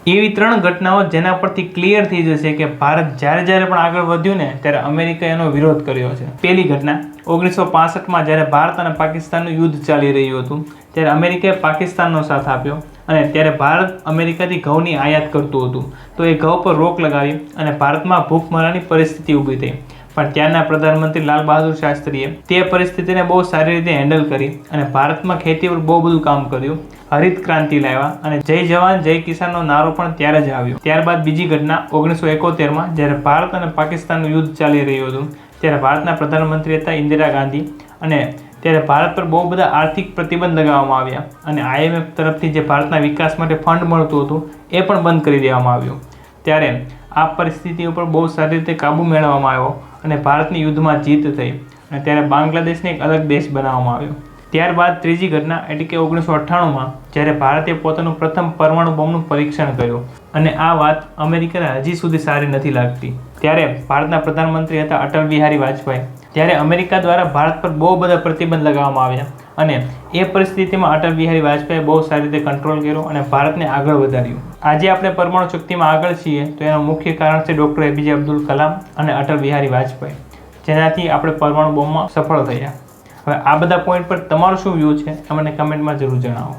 એવી 3 ઘટનાઓ જેના પરથી ક્લિયર થઈ જશે કે ભારત જ્યારે પણ આગળ વધ્યું ને ત્યારે અમેરિકાએ એનો વિરોધ કર્યો છે. પહેલી ઘટના 1965માં જ્યારે ભારત અને પાકિસ્તાનનું યુદ્ધ ચાલી રહ્યું હતું ત્યારે અમેરિકાએ પાકિસ્તાનનો સાથ આપ્યો અને ત્યારે ભારત અમેરિકાથી ઘઉંની આયાત કરતું હતું. તો એ ઘઉં પર રોક લગાવી અને ભારતમાં ભૂખમરાની પરિસ્થિતિ ઊભી થઈ. પણ ત્યારના પ્રધાનમંત્રી લાલ બહાદુર શાસ્ત્રીએ તે પરિસ્થિતિને બહુ સારી રીતે હેન્ડલ કરી અને ભારતમાં ખેતી પર બહુ બધું કામ કર્યું. હરિત ક્રાંતિ લાવ્યા અને જય જવાન જય કિસાનનો નારો પણ ત્યારે જ આવ્યો. ત્યારબાદ બીજી ઘટના 1971માં જ્યારે ભારત અને પાકિસ્તાનનું યુદ્ધ ચાલી રહ્યું હતું ત્યારે ભારતના પ્રધાનમંત્રી હતા ઇન્દિરા ગાંધી અને ત્યારે ભારત પર બહુ બધા આર્થિક પ્રતિબંધ લગાવવામાં આવ્યા અને IMF તરફથી જે ભારતના વિકાસ માટે ફંડ મળતું હતું એ પણ બંધ કરી દેવામાં આવ્યું. ત્યારે આ પરિસ્થિતિ ઉપર બહુ સારી રીતે કાબૂ મેળવવામાં આવ્યો અને ભારતની યુદ્ધમાં જીત થઈ અને ત્યારે બાંગ્લાદેશને એક અલગ દેશ બનાવવામાં આવ્યો. ત્યારબાદ ત્રીજી ઘટના એટલે કે 1998માં જ્યારે ભારતે પોતાનું પ્રથમ પરમાણુ બોમ્બનું પરીક્ષણ કર્યું અને આ વાત અમેરિકાને હજી સુધી સારી નથી લાગતી. ત્યારે ભારતના પ્રધાનમંત્રી હતા અટલ બિહારી વાજપેયી. ત્યારે અમેરિકા દ્વારા ભારત પર બહુ બધા પ્રતિબંધ લગાવવામાં આવ્યા અને એ પરિસ્થિતિમાં અટલ બિહારી વાજપેયીએ બહુ સારી રીતે કંટ્રોલ કર્યો અને ભારતને આગળ વધાર્યું. આજે આપણે પરમાણુ શક્તિમાં આગળ છીએ તો એનું મુખ્ય કારણ છે ડૉક્ટર APJ અબ્દુલ કલામ અને અટલ બિહારી વાજપેયી, જેનાથી આપણે પરમાણુ બોમ્બમાં સફળ થયા. હવે આ બધા પોઈન્ટ પર તમારું શું વ્યૂ છે એ મને કમેન્ટમાં જરૂર જણાવો.